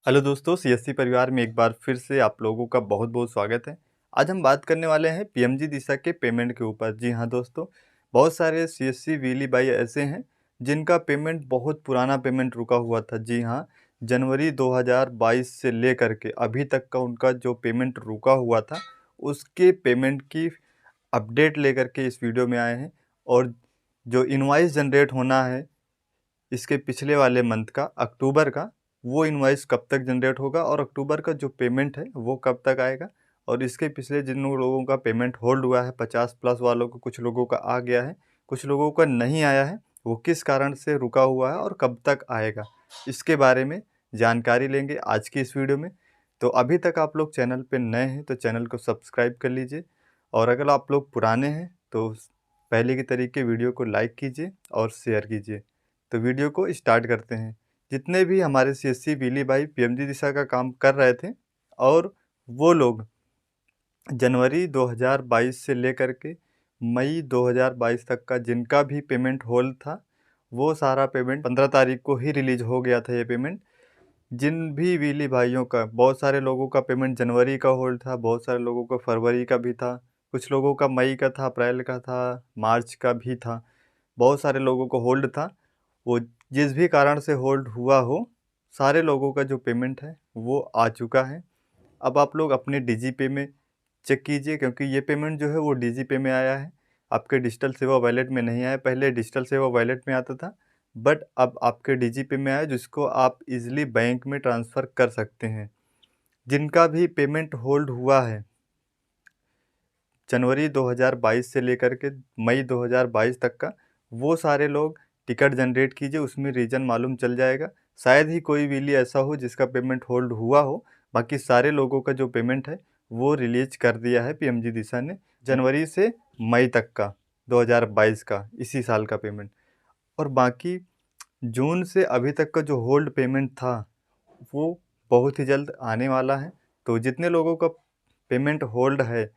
Hello दोस्तों, CSC परिवार में एक बार फिर से आप लोगों का बहुत बहुत स्वागत है। आज हम बात करने वाले हैं पीएमजी दिशा के पेमेंट के ऊपर। जी हाँ दोस्तों, बहुत सारे सीएससी वीली भाई ऐसे हैं जिनका पेमेंट बहुत पुराना पेमेंट रुका हुआ था। जी हाँ, जनवरी 2022 से लेकर के अभी तक का उनका जो पेमेंट रुका हुआ था उसके पेमेंट की अपडेट लेकर के इस वीडियो में आए हैं। और जो इनवॉइस जनरेट होना है इसके पिछले वाले मंथ का, अक्टूबर का, वो इनवॉइस कब तक जनरेट होगा और अक्टूबर का जो पेमेंट है वो कब तक आएगा। और इसके पिछले जिन लोगों का पेमेंट होल्ड हुआ है 50+ वालों को, कुछ लोगों का आ गया है, कुछ लोगों का नहीं आया है, वो किस कारण से रुका हुआ है और कब तक आएगा, इसके बारे में जानकारी लेंगे आज की इस वीडियो में। तो अभी तक आप लोग चैनल पर नए हैं तो चैनल को सब्सक्राइब कर लीजिए, और अगर आप लोग पुराने हैं तो पहले की तरीके वीडियो को लाइक कीजिए और शेयर कीजिए। तो वीडियो को स्टार्ट करते हैं। जितने भी हमारे सीएससी वीली भाई पीएमजी दिशा का काम कर रहे थे और वो लोग जनवरी 2022 से लेकर के मई 2022 तक का जिनका भी पेमेंट होल्ड था, वो सारा पेमेंट 15 तारीख को ही रिलीज हो गया था। ये पेमेंट जिन भी वीली भाइयों का, बहुत सारे लोगों का पेमेंट जनवरी का होल्ड था, बहुत सारे लोगों का फरवरी का भी था, कुछ लोगों का मई का था, अप्रैल का था, मार्च का भी था, बहुत सारे लोगों को होल्ड था। वो जिस भी कारण से होल्ड हुआ हो, सारे लोगों का जो पेमेंट है वो आ चुका है। अब आप लोग अपने डीजीपे में चेक कीजिए, क्योंकि ये पेमेंट जो है वो डीजीपे में आया है, आपके डिजिटल सेवा वॉलेट में नहीं आया। पहले डिजिटल सेवा वॉलेट में आता था, बट अब आपके डीजीपे में आया, जिसको आप इजीली बैंक में ट्रांसफ़र कर सकते हैं। जिनका भी पेमेंट होल्ड हुआ है जनवरी 2022 से लेकर के मई 2022 तक का, वो सारे लोग टिकट जनरेट कीजिए, उसमें रीज़न मालूम चल जाएगा। शायद ही कोई वीली ऐसा हो जिसका पेमेंट होल्ड हुआ हो, बाकी सारे लोगों का जो पेमेंट है वो रिलीज कर दिया है पीएमजी दिशा ने, जनवरी से मई तक का 2022 का, इसी साल का पेमेंट। और बाकी जून से अभी तक का जो होल्ड पेमेंट था वो बहुत ही जल्द आने वाला है। तो जितने लोगों का पेमेंट होल्ड है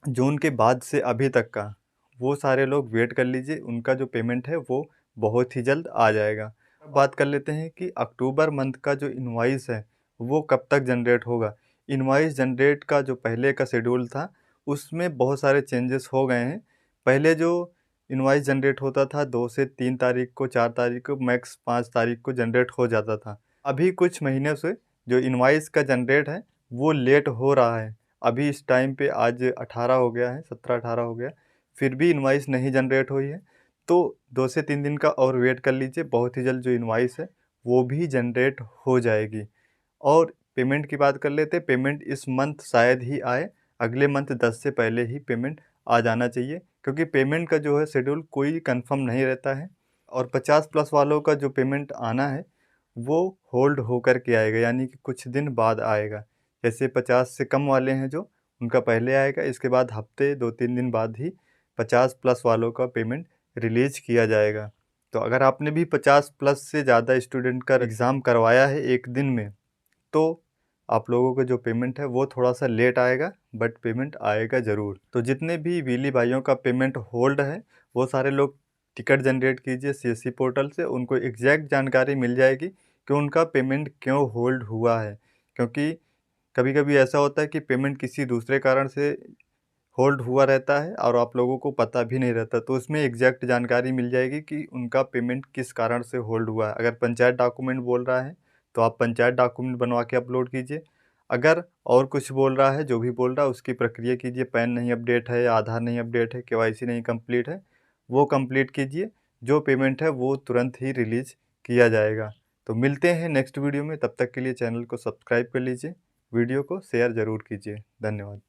जून के बाद से अभी तक का, वो सारे लोग वेट कर लीजिए, उनका जो पेमेंट है वो बहुत ही जल्द आ जाएगा। अब बात कर लेते हैं कि अक्टूबर मंथ का जो इनवॉइस है वो कब तक जनरेट होगा। इनवॉइस जनरेट का जो पहले का शेड्यूल था उसमें बहुत सारे चेंजेस हो गए हैं। पहले जो इनवॉइस जनरेट होता था 2 से 3 तारीख को, 4 तारीख को, मैक्स 5 तारीख को जनरेट हो जाता था। अभी कुछ महीने से जो इनवॉइस का जनरेट है वो लेट हो रहा है। अभी इस टाइम पे आज 18 हो गया है, 17-18 हो गया, फिर भी इनवॉइस नहीं जनरेट हुई है। तो 2 से 3 दिन का और वेट कर लीजिए, बहुत ही जल्द जो इनवॉइस है वो भी जनरेट हो जाएगी। और पेमेंट की बात कर लेते हैं। पेमेंट इस मंथ शायद ही आए, अगले मंथ 10 से पहले ही पेमेंट आ जाना चाहिए, क्योंकि पेमेंट का जो है शेड्यूल कोई कंफर्म नहीं रहता है। और 50+ वालों का जो पेमेंट आना है वो होल्ड होकर के आएगा, यानी कि कुछ दिन बाद आएगा। जैसे 50 से कम वाले हैं जो, उनका पहले आएगा, इसके बाद हफ्ते 2-3 दिन बाद ही 50+ वालों का पेमेंट रिलीज किया जाएगा। तो अगर आपने भी 50+ से ज़्यादा स्टूडेंट का एग्ज़ाम करवाया है एक दिन में, तो आप लोगों का जो पेमेंट है वो थोड़ा सा लेट आएगा, बट पेमेंट आएगा ज़रूर। तो जितने भी वीली भाइयों का पेमेंट होल्ड है वो सारे लोग टिकट जनरेट कीजिए सीएससी पोर्टल से, उनको एग्जैक्ट जानकारी मिल जाएगी कि उनका पेमेंट क्यों होल्ड हुआ है। क्योंकि कभी कभी ऐसा होता है कि पेमेंट किसी दूसरे कारण से होल्ड हुआ रहता है और आप लोगों को पता भी नहीं रहता, तो उसमें एग्जैक्ट जानकारी मिल जाएगी कि उनका पेमेंट किस कारण से होल्ड हुआ है। अगर पंचायत डॉक्यूमेंट बोल रहा है तो आप पंचायत डॉक्यूमेंट बनवा के अपलोड कीजिए। अगर और कुछ बोल रहा है, जो भी बोल रहा है उसकी प्रक्रिया कीजिए। पैन नहीं अपडेट है, आधार नहीं अपडेट है, केवाईसी नहीं कंप्लीट है, वो कंप्लीट कीजिए। जो पेमेंट है वो तुरंत ही रिलीज किया जाएगा। तो मिलते हैं नेक्स्ट वीडियो में, तब तक के लिए चैनल को सब्सक्राइब कर लीजिए, वीडियो को शेयर ज़रूर कीजिए। धन्यवाद।